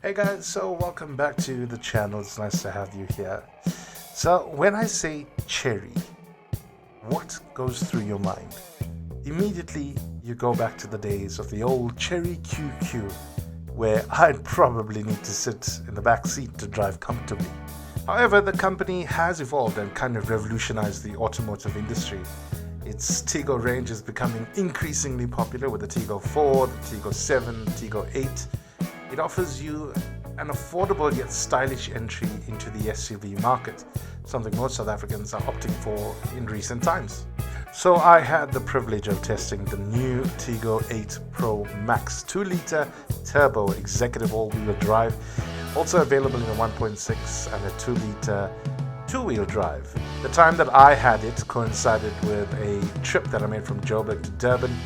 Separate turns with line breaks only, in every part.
Hey guys, so welcome back to the channel. It's nice to have you here. So when I say Chery, what goes through your mind? Immediately you go back to the days of the old Chery QQ, where I'd probably need to sit in the back seat to drive comfortably. However, the company has evolved and kind of revolutionized the automotive industry. Its Tiggo range is becoming increasingly popular with the Tiggo 4, the Tiggo 7, Tiggo 8. It offers you an affordable yet stylish entry into the SUV market, something most South Africans are opting for in recent times. So I had the privilege of testing the new Tiggo 8 Pro Max 2-liter turbo executive all-wheel drive, also available in a 1.6 and a 2-liter two-wheel drive. The time that I had it coincided with a trip that I made from Johannesburg to Durban,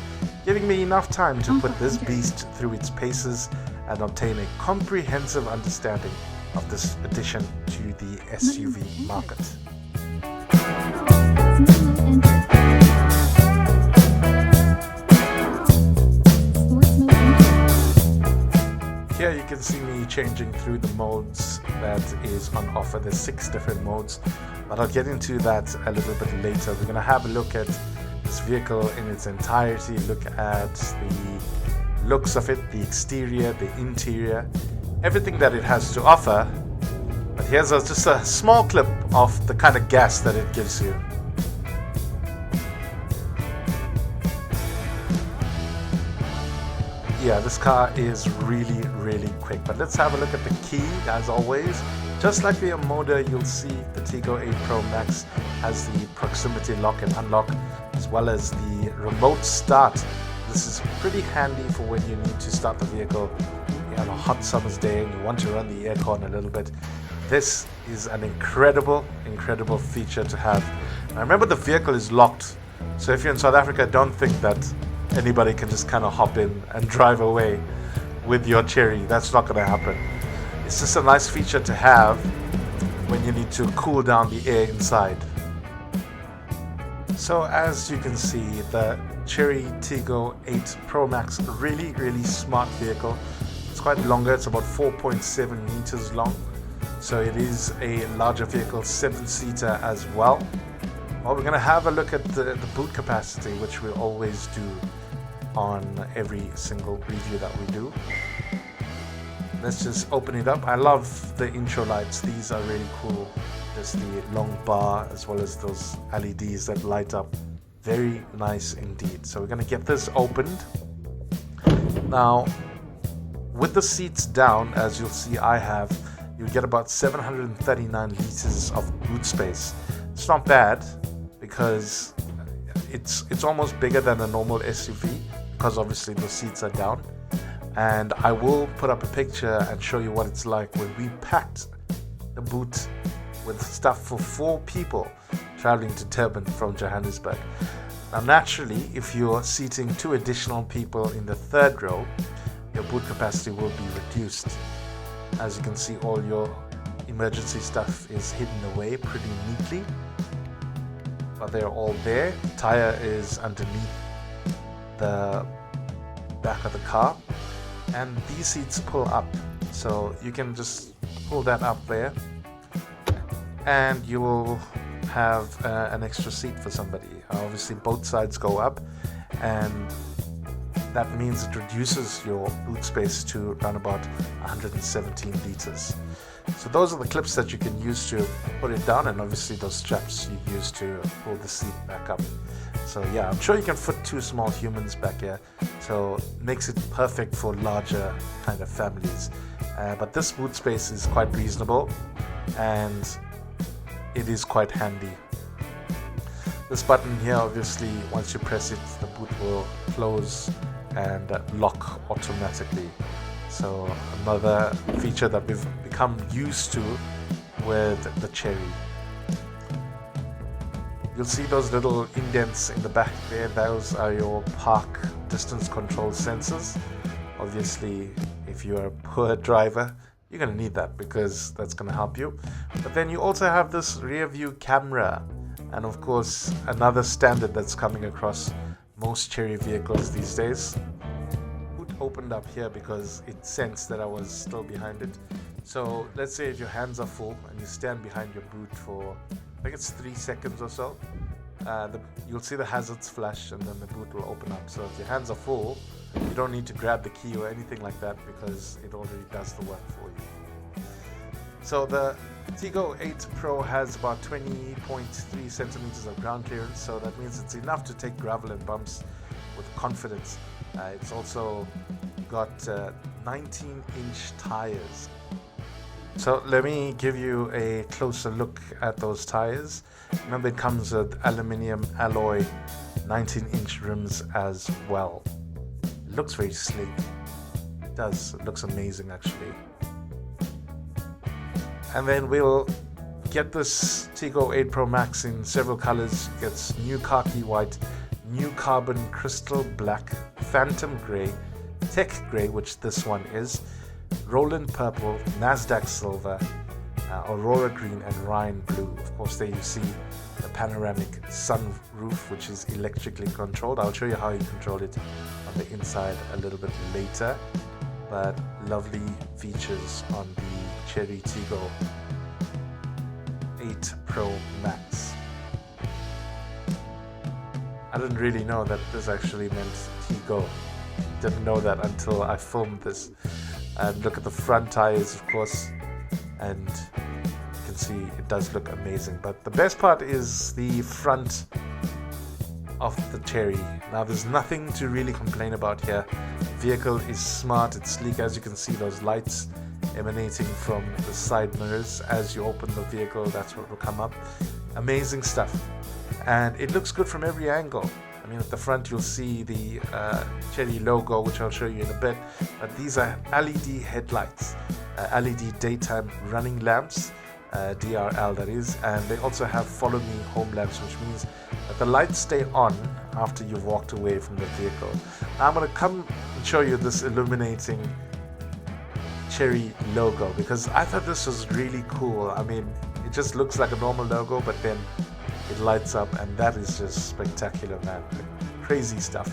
giving me enough time to put this beast through its paces and obtain a comprehensive understanding of this addition to the SUV market. Here you can see me changing through the modes that is on offer. There's 6 different modes, but I'll get into that a little bit later. We're going to have a look at this vehicle in its entirety, look at the looks of it, the exterior, the interior, everything that it has to offer. But here's just a small clip of the kind of gas that it gives you. Yeah, this car is really quick, but let's have a look at the key. As always, just like the Omoda, you'll see the Tiggo 8 Pro Max has the proximity lock and unlock, as well as the remote start. This is pretty handy for when you need to start the vehicle on a hot summer's day and you want to run the aircon a little bit. This is an incredible feature to have. Now remember, the vehicle is locked, so if you're in South Africa, don't think that anybody can just kind of hop in and drive away with your Chery. That's not going to happen. It's just a nice feature to have when you need to cool down the air inside. So as you can see, the Chery Tiggo 8 Pro Max, really smart vehicle. It's quite longer, it's about 4.7 meters long, so it is a larger vehicle, 7-seater as well. Well, we're going to have a look at the boot capacity, which we always do on every single review that we do. Let's just open it up. I love the intro lights, these are really cool. There's the long bar as well as those LEDs that light up. Very nice indeed. So we're going to get this opened. Now, with the seats down, as you'll see you get about 739 liters of boot space. It's not bad because it's almost bigger than a normal SUV because obviously the seats are down. And I will put up a picture and show you what it's like when we packed the boot with stuff for 4 people traveling to Durban from Johannesburg. Now naturally, if you're seating 2 additional people in the 3rd row, your boot capacity will be reduced. As you can see, all your emergency stuff is hidden away pretty neatly, but they're all there. The tire is underneath the back of the car, and these seats pull up, so you can just pull that up there and you will have an extra seat for somebody. Obviously both sides go up, and that means it reduces your boot space to around about 117 liters. So those are the clips that you can use to put it down, and obviously those straps you use to pull the seat back up. So yeah, I'm sure you can fit 2 small humans back here, so it makes it perfect for larger kind of families. But this boot space is quite reasonable and it is quite handy. This button here, obviously once you press it, the boot will close and lock automatically. So another feature that we've become used to with the Chery. You'll see those little indents in the back there. Those are your park distance control sensors. Obviously, if you're a poor driver, you're going to need that because that's going to help you. But then you also have this rear view camera, and of course another standard that's coming across most Chery vehicles these days. Boot opened up here because it sensed that I was still behind it. So let's say if your hands are full and you stand behind your boot for, I think it's 3 seconds or so, you'll see the hazards flash and then the boot will open up. So if your hands are full, you don't need to grab the key or anything like that because it already does the work for you. So the Tiggo 8 Pro has about 20.3 centimeters of ground clearance, so that means it's enough to take gravel and bumps with confidence. It's also got 19-inch tires. So let me give you a closer look at those tires. Remember, it comes with aluminium alloy 19-inch rims as well. It looks very sleek. It does. It looks amazing actually. And then we'll get this Tiggo 8 Pro Max in several colors. It gets new khaki white, new carbon crystal black, phantom gray, tech gray, which this one is, Roland purple, Nasdaq silver, Aurora green, and Rhine blue. Of course, there you see the panoramic sunroof, which is electrically controlled. I'll show you how you control it on the inside a little bit later. But lovely features on the Chery Tiggo 8 Pro Max. I didn't really know that this actually meant Tiggo. Didn't know that until I filmed this. And look at the front tires, of course, and you can see it does look amazing. But the best part is the front of the Chery. Now there's nothing to really complain about here. The vehicle is smart, it's sleek. As you can see, those lights emanating from the side mirrors as you open the vehicle, that's what will come up. Amazing stuff, and it looks good from every angle. I mean, at the front you'll see the Chery logo, which I'll show you in a bit, but these are LED headlights, LED daytime running lamps, DRL that is, and they also have follow me home lamps, which means that the lights stay on after you've walked away from the vehicle. Now I'm going to come and show you this illuminating Chery logo because I thought this was really cool. I mean, it just looks like a normal logo, but then it lights up, and that is just spectacular, man. Crazy stuff.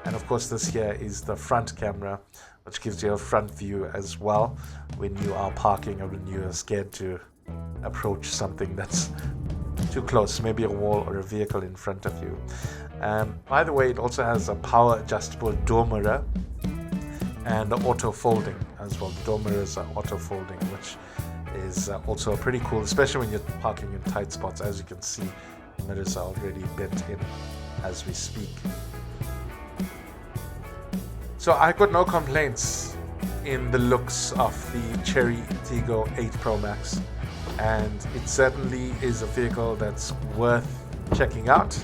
And of course, this here is the front camera, which gives you a front view as well when you are parking or when you are scared to approach something that's too close, maybe a wall or a vehicle in front of you. By the way, it also has a power adjustable door mirror and auto folding as well. The door mirrors are auto folding, which is also pretty cool, especially when you're parking in tight spots. As you can see, the mirrors are already bent in as we speak. So I got no complaints in the looks of the Chery Tiggo 8 Pro Max, and it certainly is a vehicle that's worth checking out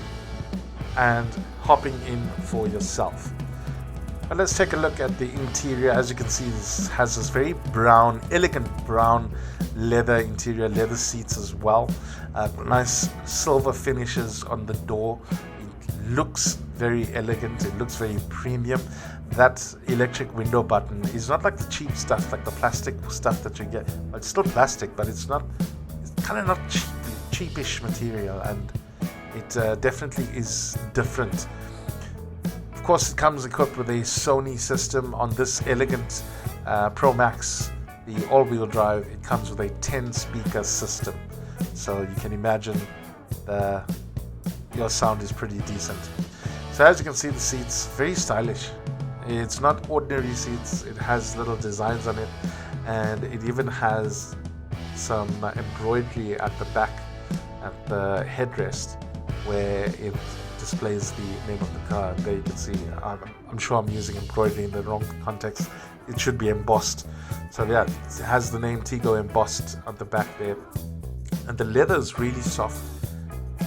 and hopping in for yourself. But let's take a look at the interior. As you can see, this has this very brown, elegant brown leather interior, leather seats as well. Nice silver finishes on the door. It looks very elegant, it looks very premium. That electric window button is not like the cheap stuff, like the plastic stuff that you get. Well, it's still plastic, but it's kind of not cheapish material, and it definitely is different. Of course, it comes equipped with a Sony system on this elegant Pro Max, the all-wheel drive. It comes with a 10-speaker system, so you can imagine your sound is pretty decent. So as you can see, the seats very stylish. It's not ordinary seats. It has little designs on it, and it even has some embroidery at the back at the headrest where it displays the name of the car. There you can see, I'm sure I'm using embroidery in the wrong context. It should be embossed. So yeah, it has the name Tiggo embossed on the back there. And the leather is really soft,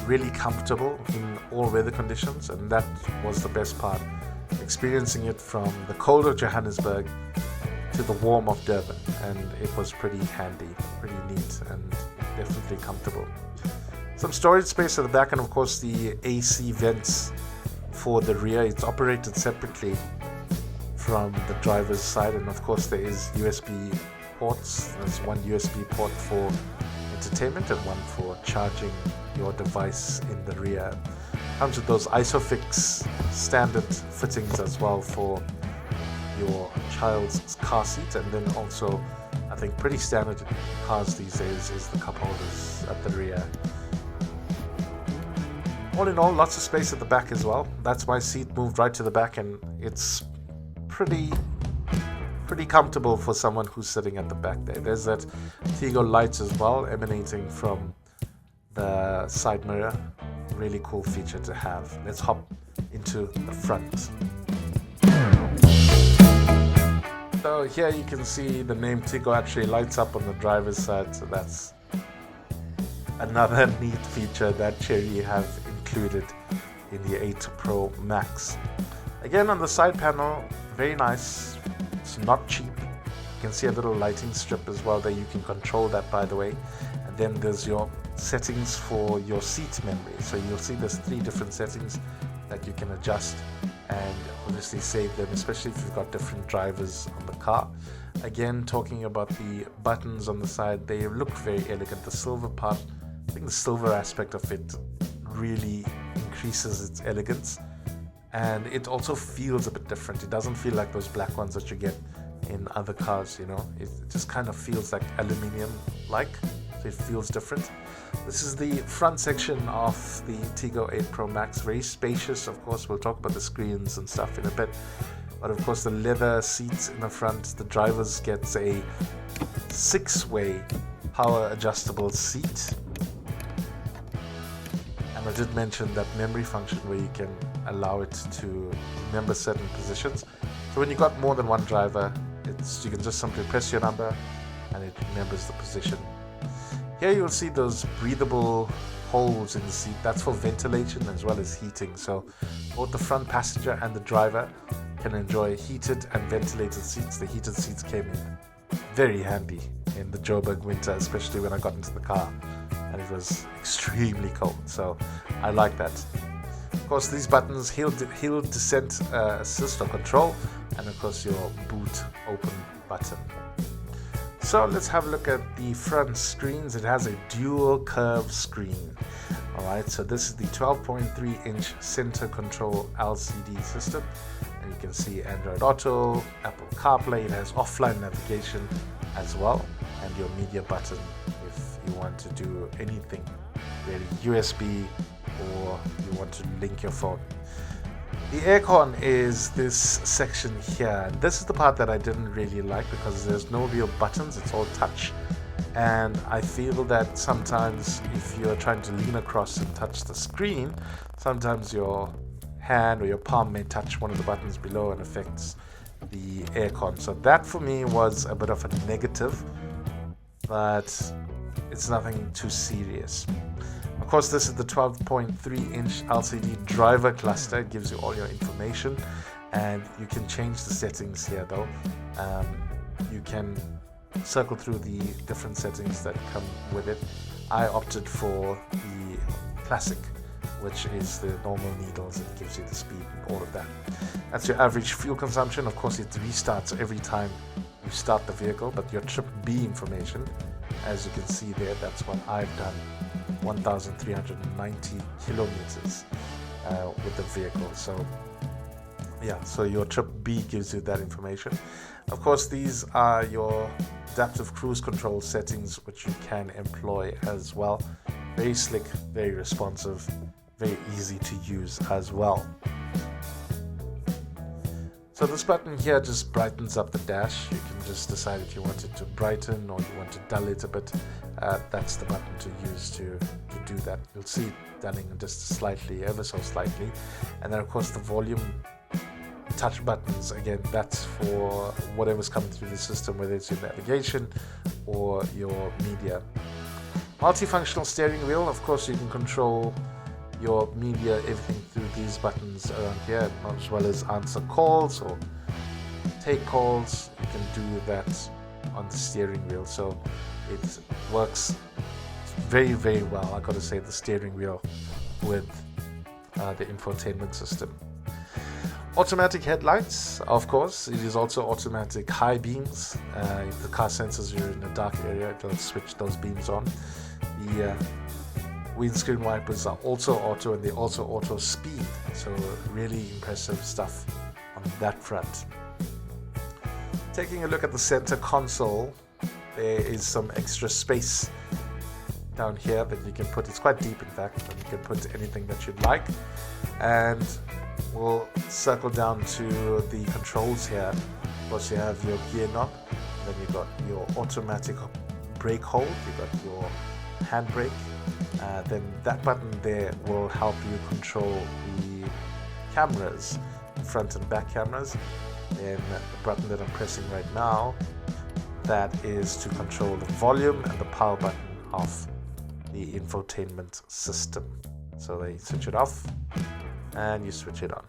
really comfortable in all weather conditions, and that was the best part. Experiencing it from the cold of Johannesburg to the warm of Durban, and it was pretty handy, pretty neat, and definitely comfortable. Some storage space at the back, and of course the AC vents for the rear. It's operated separately from the driver's side, and of course there is USB ports. There's one USB port for entertainment and one for charging your device in the rear. Comes with those Isofix standard fittings as well for your child's car seat, and then also I think pretty standard in cars these days is the cup holders at the rear. All in all, lots of space at the back as well. That's my seat moved right to the back, and it's pretty comfortable for someone who's sitting at the back there. There's that Tiggo lights as well emanating from the side mirror. Really cool feature to have. Let's hop into the front. So here you can see the name Tiggo actually lights up on the driver's side, so that's another neat feature that Chery have included in the 8 Pro Max. Again, on the side panel, very nice. It's not cheap. You can see a little lighting strip as well there. You can control that, by the way. And then there's your settings for your seat memory. So you'll see there's 3 different settings that you can adjust and obviously save them, especially if you've got different drivers on the car. Again, talking about the buttons on the side, they look very elegant. The silver part, I think the silver aspect of it really increases its elegance, and it also feels a bit different. It doesn't feel like those black ones that you get in other cars, you know. It just kind of feels like aluminium like, so it feels different. This is the front section of the Tiggo 8 Pro Max. Very spacious, of course. We'll talk about the screens and stuff in a bit, but of course the leather seats in the front. The drivers gets a 6-way power adjustable seat. I did mention that memory function where you can allow it to remember certain positions. So when you got more than one driver, you can just simply press your number and it remembers the position. Here you'll see those breathable holes in the seat. That's for ventilation as well as heating. So both the front passenger and the driver can enjoy heated and ventilated seats. The heated seats came in very handy in the Joburg winter, especially when I got into the car and it was extremely cold, so I like that. Of course, these buttons, hill descent assist or control, and of course your boot open button. So let's have a look at the front screens. It has a dual curve screen. Alright, so this is the 12.3 inch center control LCD system, and you can see Android Auto, Apple CarPlay. It has offline navigation as well, and your media button if you want to do anything really, USB, or you want to link your phone. The aircon is this section here. This is the part that I didn't really like because there's no real buttons, it's all touch. And I feel that sometimes if you're trying to lean across and touch the screen, sometimes your hand or your palm may touch one of the buttons below and affects the aircon. So that for me was a bit of a negative, but it's nothing too serious. Of course, this is the 12.3 inch LCD driver cluster. It gives you all your information, and you can change the settings here though. You can circle through the different settings that come with it. I opted for the classic, which is the normal needles. It gives you the speed and all of that. That's your average fuel consumption. Of course, it restarts every time you start the vehicle, but your trip B information, as you can see there, that's what I've done. 1,390 kilometers with the vehicle. So yeah, so your trip B gives you that information. Of course, these are your adaptive cruise control settings, which you can employ as well. Very slick, very responsive, very easy to use as well. So this button here just brightens up the dash. You can just decide if you want it to brighten or you want to dull it a bit. That's the button to use to do that. You'll see it dulling just slightly, ever so slightly. And then of course the volume touch buttons, again, that's for whatever's coming through the system, whether it's your navigation or your media. Multifunctional steering wheel, of course you can control your media, everything through these buttons around here, as well as answer calls or take calls. You can do that on the steering wheel, so it works very, very well. I gotta say, the steering wheel with the infotainment system. Automatic headlights, of course. It is also automatic high beams. If the car senses you're in a dark area, it will switch those beams on. The windscreen wipers are also auto, and they also auto speed, so really impressive stuff on that front. Taking a look at the center console, there is some extra space down here that you can put. It's quite deep, in fact, and you can put anything that you'd like. And we'll circle down to the controls here. Of course, you have your gear knob, then you've got your automatic brake hold, you've got your handbrake. Then that button there will help you control the cameras, front and back cameras. Then the button that I'm pressing right now, that is to control the volume, and the power button of the infotainment system. So they switch it off and you switch it on,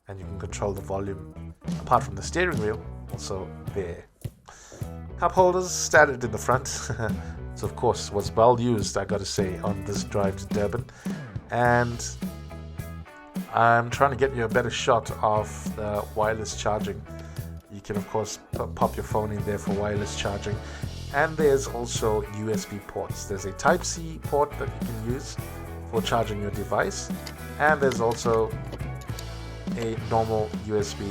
and you can control the volume apart from the steering wheel also there. Cup holders standard in the front. So of course was well used, I gotta say, on this drive to Durban. And I'm trying to get you a better shot of the wireless charging. You can of course pop your phone in there for wireless charging. And there's also USB ports. There's a Type-C port that you can use for charging your device. And there's also a normal USB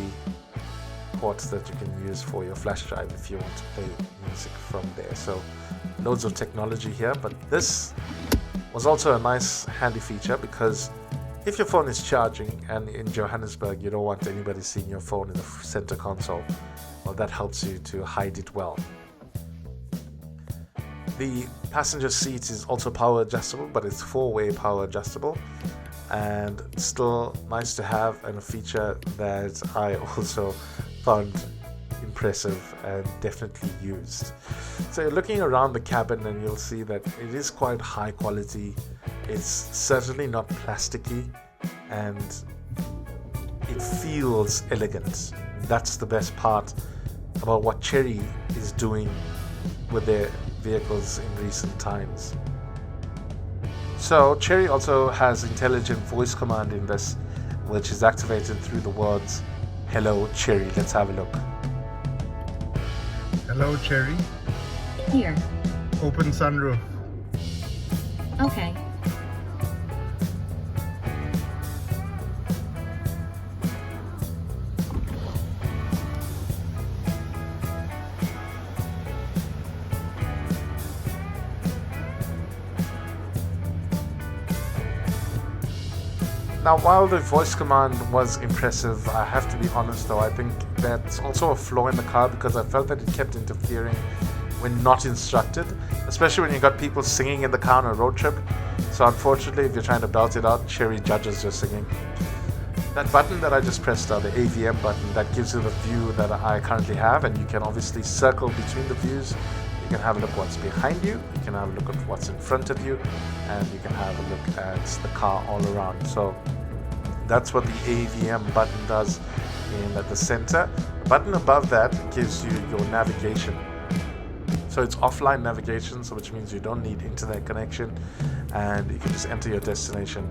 port that you can use for your flash drive if you want to play music from there. So loads of technology here, but this was also a nice handy feature, because if your phone is charging and in Johannesburg you don't want anybody seeing your phone in the center console, well, that helps you to hide it well. The passenger seat is also power adjustable, but it's 4-way power adjustable, and still nice to have, and a feature that I also found impressive and definitely used. So you're looking around the cabin and you'll see that it is quite high quality. It's certainly not plasticky, and it feels elegant. That's the best part about what Chery is doing with their vehicles in recent times. So Chery also has intelligent voice command in this, which is activated through the words "Hello Chery." Let's have a look.
Hello, Chery.
Here.
Open sunroof.
Okay.
Now, while the voice command was impressive, I have to be honest though, I think that's also a flaw in the car, because I felt that it kept interfering when not instructed, especially when you got people singing in the car on a road trip. So unfortunately, if you're trying to belt it out, Chery judges your singing. That button that I just pressed, the AVM button, that gives you the view that I currently have, and you can obviously circle between the views. You can have a look what's behind you, you can have a look at what's in front of you, and you can have a look at the car all around. So that's what the AVM button does in the center. The button above that gives you your navigation. So it's offline navigation, so which means you don't need internet connection, and you can just enter your destination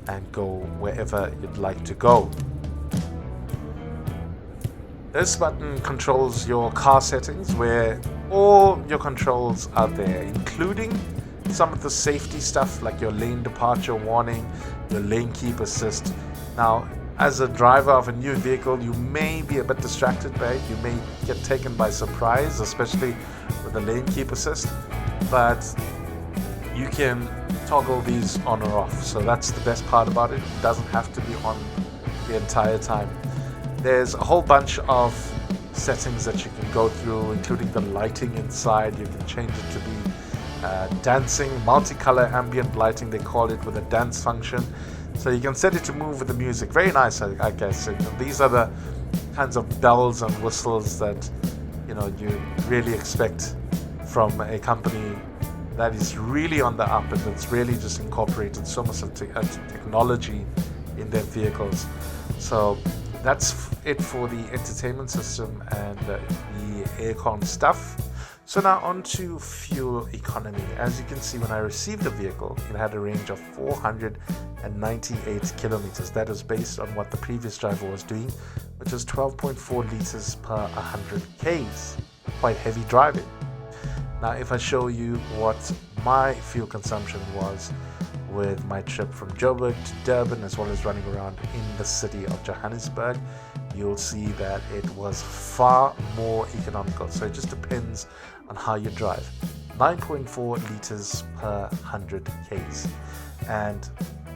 and go wherever you'd like to go. This button controls your car settings, where all your controls are there, including some of the safety stuff like your lane departure warning, your lane keep assist. Now, as a driver of a new vehicle, you may be a bit distracted by it. You may get taken by surprise, especially with the lane keep assist, but you can toggle these on or off. So that's the best part about it. It doesn't have to be on the entire time. There's a whole bunch of settings that you can go through, including the lighting inside. You can change it to be dancing, multicolor ambient lighting, they call it, with a dance function. So you can set it to move with the music. Very nice, I guess. And these are the kinds of bells and whistles that you really expect from a company that is really on the up, and that's really just incorporated so much of technology in their vehicles. So that's it for the entertainment system and the aircon stuff. So now on to fuel economy. As you can see, when I received the vehicle, it had a range of 498 kilometers. That is based on what the previous driver was doing, which is 12.4 liters per 100 Ks. Quite heavy driving. Now, if I show you what my fuel consumption was with my trip from Joburg to Durban, as well as running around in the city of Johannesburg, you'll see that it was far more economical. So it just depends on how you drive. 9.4 liters per 100 Ks. And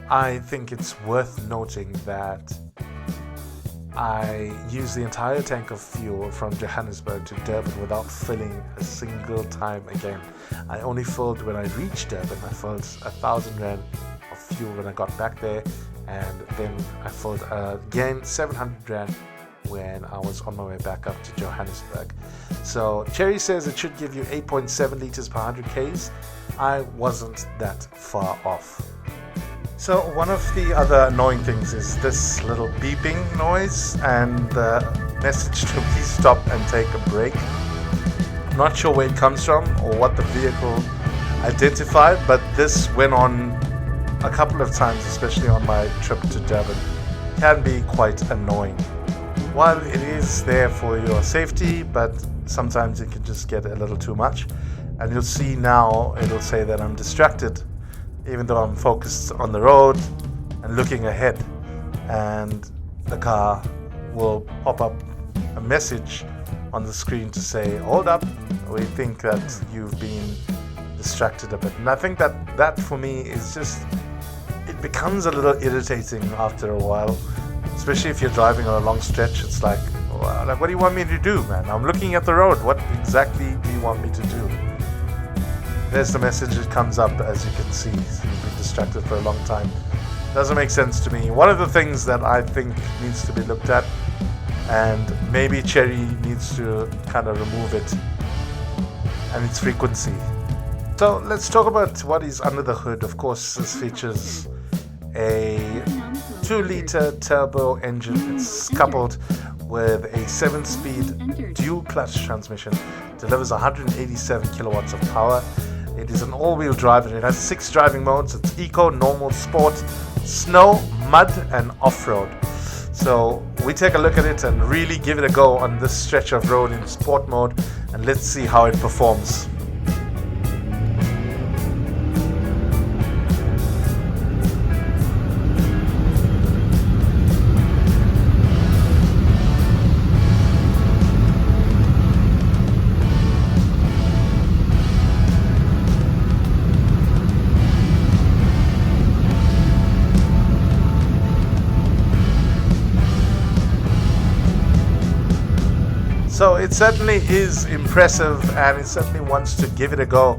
I think it's worth noting that I used the entire tank of fuel from Johannesburg to Durban without filling a single time again. I only filled when I reached Durban. I filled 1,000 Rand of fuel when I got back there, and then I filled again 700 Rand when I was on my way back up to Johannesburg. So Chery says it should give you 8.7 liters per 100 Ks. I wasn't that far off. So one of the other annoying things is this little beeping noise and the message to please stop and take a break. Not sure where it comes from or what the vehicle identified, but this went on a couple of times, especially on my trip to Durban. Can be quite annoying. While it is there for your safety, but sometimes it can just get a little too much. And you'll see now it'll say that I'm distracted, even though I'm focused on the road and looking ahead, and the car will pop up a message on the screen to say, hold up, we think that you've been distracted a bit. And I think that for me is just, it becomes a little irritating after a while, especially if you're driving on a long stretch. It's like, what do you want me to do, man? I'm looking at the road. What exactly do you want me to do? There's the message that comes up, as you can see. You've been distracted for a long time. Doesn't make sense to me. One of the things that I think needs to be looked at, and maybe Chery needs to kind of remove it, and its frequency. So let's talk about what is under the hood. Of course, this features a 2-liter turbo engine. It's coupled with a 7-speed dual clutch transmission. Delivers 187 kilowatts of power. It is an all-wheel drive and it has 6 driving modes. It's eco, normal, sport, snow, mud and off-road. So we take a look at it and really give it a go on this stretch of road in sport mode, and let's see how it performs. So it certainly is impressive, and it certainly wants to give it a go,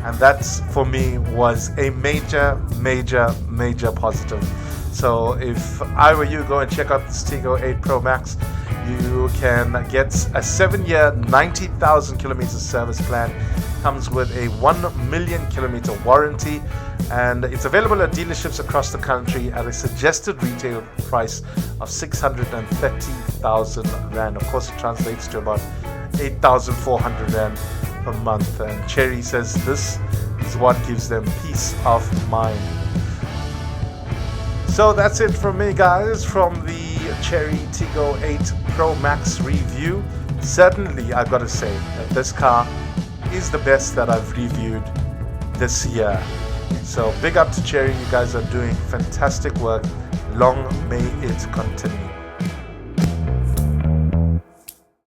and that for me was a major positive. So if I were you, go and check out this Tiggo 8 Pro Max. You can get a 7-year 90,000 kilometers service plan. Comes with a 1 million kilometer warranty, and it's available at dealerships across the country at a suggested retail price of 630,000 Rand. Of course, it translates to about 8,400 Rand per month. And Chery says this is what gives them peace of mind. So that's it from me, guys, from the Chery Tiggo 8 Pro Max review. Certainly, I've got to say that this car is the best that I've reviewed this year. So big up to Chery. You guys are doing fantastic work. Long may it continue.